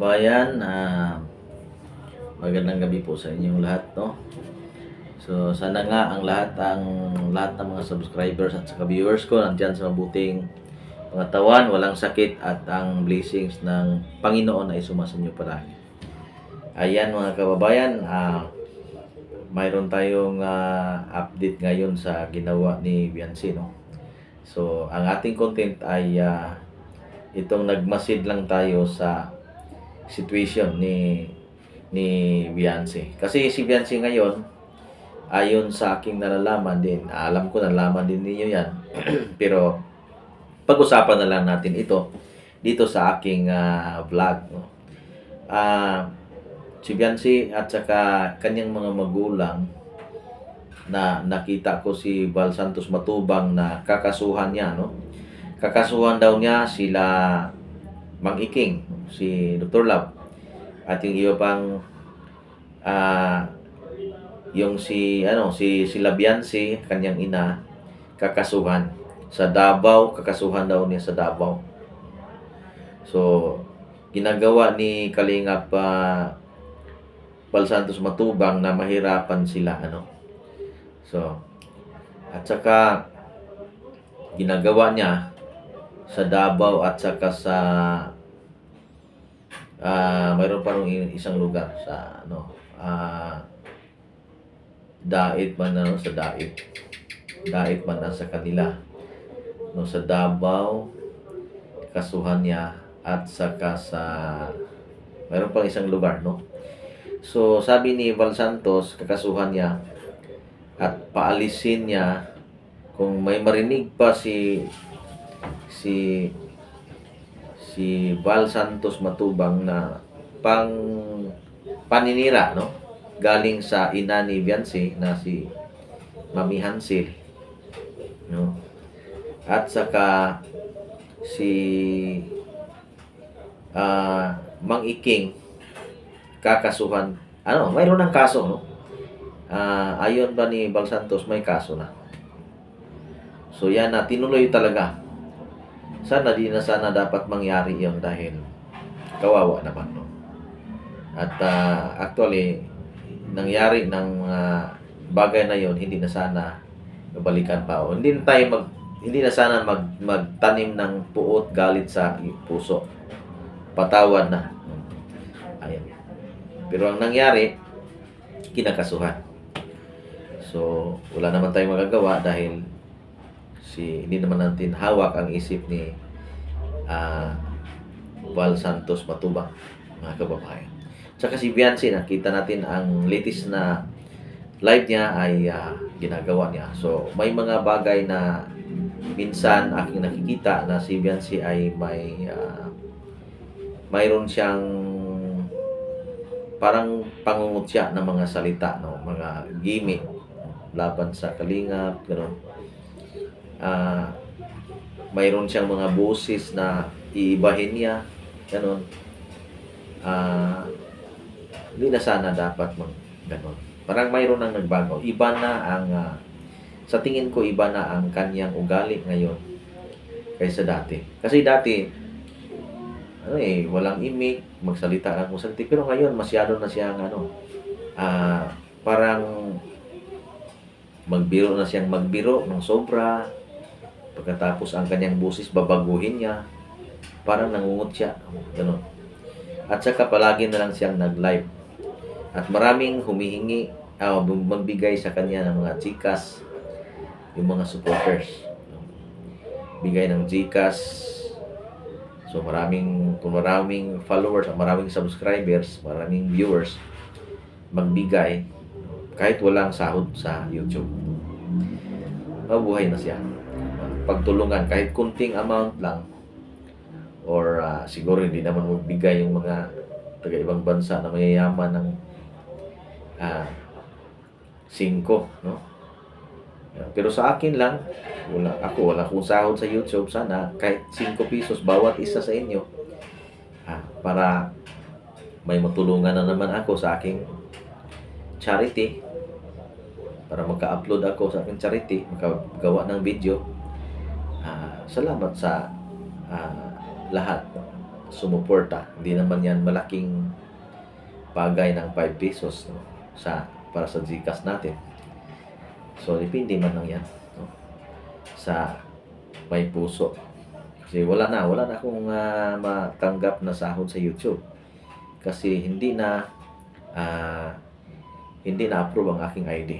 kababayan, magandang gabi po sa inyong lahat, no? So, sana nga ang lahat ng mga subscribers at saka viewers ko nandiyan sa mabuting pangatawan, walang sakit at ang blessings ng Panginoon ay sumasa inyo palagi. Ayan mga kababayan, mayroon tayong update ngayon sa ginawa ni Beyonce, no? So, ang ating content ay itong nagmasid lang tayo sa situation ni Beyonce. Kasi si Beyonce ngayon, ayon sa aking nalalaman din, alam ko nalalaman din ninyo yan, pero pag-usapan na lang natin ito dito sa aking vlog. No? Si Beyonce at saka kanyang mga magulang, na nakita ko si Val Santos Matubang na kakasuhan niya, no? Kakasuhan daw niya sila Mang Iking, si Dr. Love, at yung iba pang yung si sila Beyonce, kanyang ina, kakasuhan sa Davao, kakasuhan daw niya sa Davao. So, ginagawa ni Kalingap Val Santos Matubang na mahirapan sila, So, at saka ginagawa niya sa Davao at saka sa mayroon pa rin isang lugar sa Dait man sa Dait man sa kanila, no, sa Davao kasuhan niya at saka sa mayroon pang isang lugar, no. So sabi ni Val Santos, kakasuhan niya at paalisin niya kung may marinig pa si Val Santos Matubang na paninira, no, galing sa ina ni Beyonce na si Mami Hansel, no, at saka si Mang Iking kakasuhan, mayroon ng kaso, no. Ayon ba ni Val Santos, may kaso na. So yan na, tinuloy talaga. Sana dapat mangyari yon dahil kawawa naman, no. At actually nangyari ng bagay na yon, hindi na sana babalikan pa, o hindi na sana magtanim ng puot galit sa puso. Patawad na. Ayan. Pero ang nangyari, kinakasuhan. So, wala naman tayong magagawa dahil hindi naman natin hawak ang isip ni Val Santos Matubang, mga kababayan. Tsaka si Beyonce, nakita natin ang latest na live niya ay ginagawa niya. So, may mga bagay na minsan aking nakikita na si Beyonce ay mayroon siyang parang pangungutya ng mga salita, no, mga gimmick laban sa Kalingap, gano'n. Mayroon siyang mga boses na iibahin niya, gano'n. Hindi na sana dapat gano'n. Parang mayroon nang nagbago. Iba na sa tingin ko, iba na ang kanyang ugali ngayon kaysa dati. Kasi dati, walang imik, magsalita lang kung salita. Pero ngayon, masyado na siyang, parang magbiro ng sobra. Pagkatapos ang kanyang busis, babaguhin niya. Parang nangungut siya. Ganun. At saka palagi na lang siyang nag-live. At maraming humihingi, magbigay sa kanya ng mga Gcash, yung mga supporters. Bigay ng Gcash. So maraming followers, maraming subscribers, maraming viewers, magbigay kahit walang sahod sa YouTube. Mabuhay na siya. Pagtulungan kahit kunting amount lang, or siguro hindi naman magbigay yung mga taga-ibang bansa na mayayaman ng 5, no? Pero sa akin lang, wala akong sahod sa YouTube. Sana kahit 5 pesos bawat isa sa inyo, para may matulungan na naman ako sa aking charity, para magka-upload ako sa aking charity, makagawa ng video. Salamat sa lahat. sumuporta. Hindi naman yan malaking bagay ng 5 pesos, no, para sa GCash natin. So, depende man lang yan, no, sa may puso. Kasi wala na akong matanggap na sahod sa YouTube. Kasi ah, hindi na approve ang aking ID.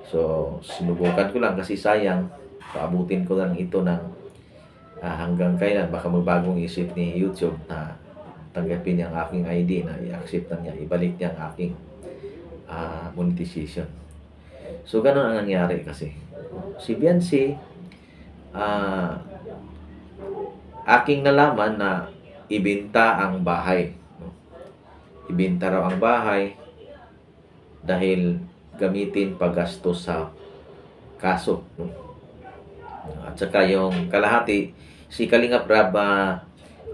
So, sinubukan ko lang kasi sayang, paabutin ko lang ito ng hanggang kailan. Baka magbagong isip ni YouTube na tanggapin niya ang aking ID, na i-accept niya, ibalik niya ang aking monetization. So, ganun ang nangyari kasi. Si Biancy, aking nalaman na ibenta ang bahay. No? Ibenta raw ang bahay dahil gamitin paggastos sa kaso. No? At saka yung kalahati, si Kalingap Rab,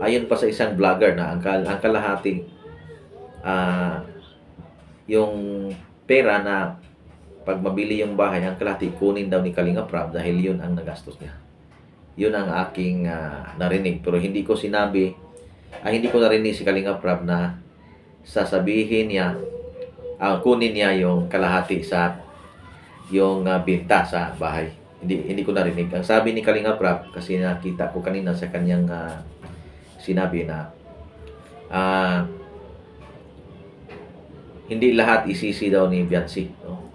ayon pa sa isang vlogger na ang kalahati, yung pera na pag mabili yung bahay, ang kalahati kunin daw ni Kalingap Rab dahil yun ang nagastos niya. Yun ang aking narinig. Pero hindi ko narinig si Kalingap Rab na sasabihin niya, kunin niya yung kalahati sa yung binta sa bahay. Hindi ko narinig. Ang sabi ni Kalingap Rab, kasi nakita ko kanina sa kanyang sinabi na hindi lahat isisi daw ni Biancy, no?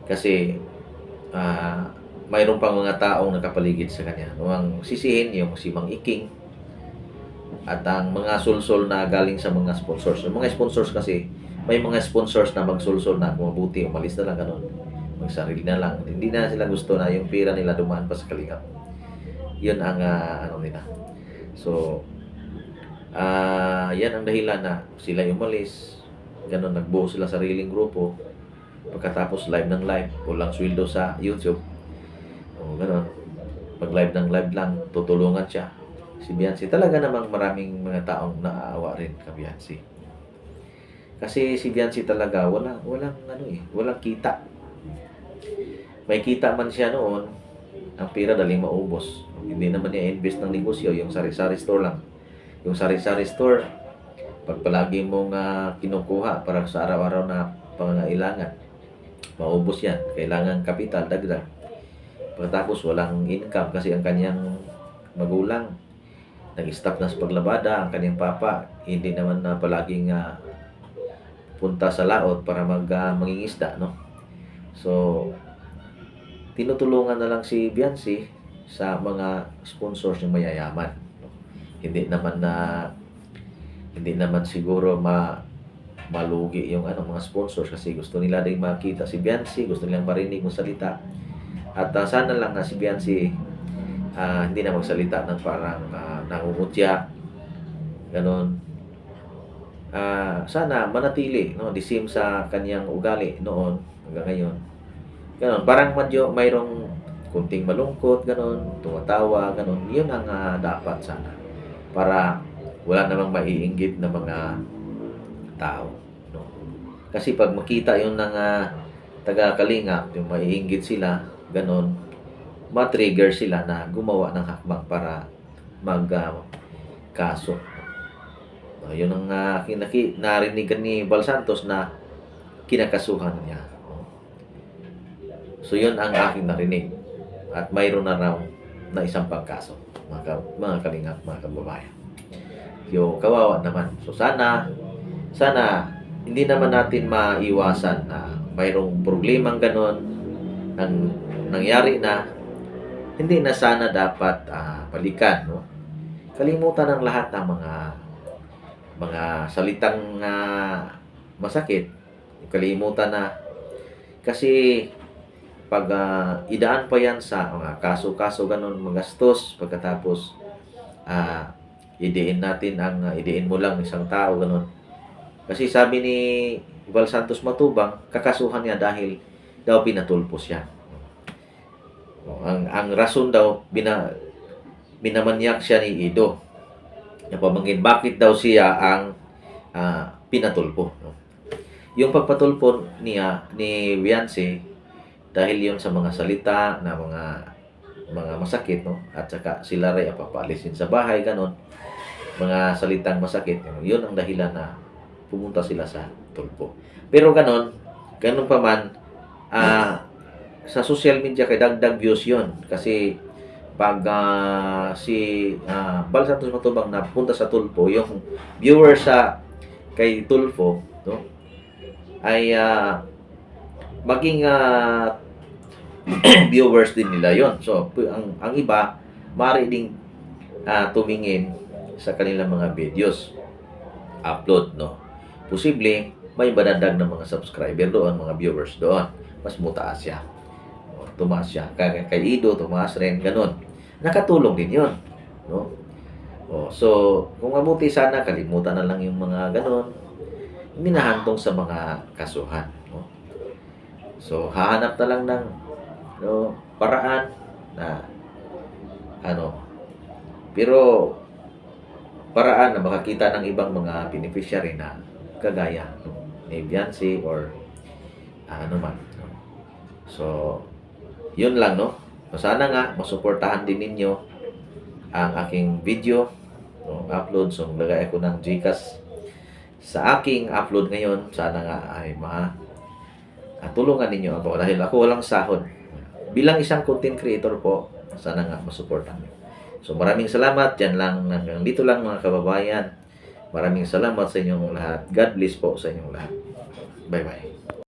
Kasi mayroon pang mga taong nakapaligid sa kanya. Ang sisihin yung si Mang Iking at ang mga sulsol na galing sa mga sponsors. Yung mga sponsors kasi, may mga sponsors na magsulsol na kung mabuti, umalis na lang ganun. Magsarili na lang. Hindi na sila gusto na yung pera nila dumaan pa sa Kalingap. Yun ang nila. So, yan ang dahilan na sila umalis. Ganun, nagbuo sila sariling grupo. Pagkatapos live ng live, walang sweldo sa YouTube. O gano'n, pag live ng live lang, tutulungan siya. Si Biancy, talaga namang maraming mga taong naaawa rin ka Biancy. Kasi si Biancy talaga, walang kita. May kita man siya noon, ang pera daling maubos. Hindi naman niya invest ng negosyo, yung sari-sari store lang. Yung sari-sari store, pag palagi mong kinukuha para sa araw-araw na pangangailangan, maubos yan. Kailangan kapital, dagdag. Pagkatapos walang income kasi ang kanyang magulang nag-stop na sa paglabada. Ang kanyang papa hindi naman na palaging punta sa laot para mangingisda, no? So, tinutulungan na lang si Biancy sa mga sponsors ng mayayaman, no? Hindi naman siguro malugi yung mga sponsors kasi gusto nila din makita si Biancy, gusto nilang marinig ng salita. At sana lang na si Biancy hindi na magsalita ng parang nangungutya, ganon. Sana manatili, no, the same sa kanyang ugali noon hanggang ngayon. Ganon, parang medyo mayroong kunting malungkot, ganon, tumatawa, ganon. Yun ang dapat sana. Para wala namang maiinggit na mga tao, no. Kasi pag makita yun ng taga-Kalingap, yung maiinggit sila, ganon, ma-trigger sila na gumawa ng hakbang para mag-kaso. Yun ang narinigan ni Bal Santos na kinakasuhan niya. So, yun ang aking narinig. At mayroon na raw na isang pagkaso, mga Kalingap, mga kababayan. Yung kawawa naman. So, sana hindi naman natin maiwasan na mayroong problemang ganon ang nangyari na hindi na sana dapat balikan, no? Kalimutan ng lahat ng mga salitang masakit. Kalimutan na kasi pag idaan pa yan sa mga kaso-kaso ganon, magastos, pagkatapos idiin mo lang isang tao ganon. Kasi sabi ni Val Santos Matubang, kakasuhan niya dahil daw pinatulpos siya. Ang rason daw, binamanyak siya ni Ido. Napamangkin, bakit daw siya ang pinatulpo. No? Yung pagpatulpo ni Biancy, dahil yun sa mga salita na mga mga masakit, no? At saka sila rin papaalisin sa bahay, ganon. Mga salitang masakit, yun ang dahilan na pumunta sila sa tulpo. Pero ganon pa man, sa social media kay dagdag views yun. Kasi pag si Bal Santos Matubang napunta sa tulpo, yung viewer sa kay Tulfo, no, ay maging viewers din nila yon. So ang iba maaari ding tumingin sa kanilang mga videos upload, no. Posible may madadag ng mga subscriber doon, mga viewers doon, mas mutaas siya, tumaas siya. Kay Ido tumaas rin, ganun. Nakatulong din yon, no. So kung mabuti sana kalimutan na lang yung mga ganun, hindi nahantong sa mga kasuhan, no? So hahanap na lang ng, no, paraan na pero paraan na makakita ng ibang mga beneficiary na kagaya, no, ni Beyonce or ano man, no? So yun lang, no. So, sana nga masuportahan din ninyo ang aking video, no, upload. So lagay ako ng GCash sa aking upload ngayon. Sana nga ay tulungan ninyo ako dahil ako walang sahod. Bilang isang content creator po, sana nga masuportahan niyo. So maraming salamat. Diyan lang, hanggang dito lang mga kababayan. Maraming salamat sa inyong lahat. God bless po sa inyong lahat. Bye-bye.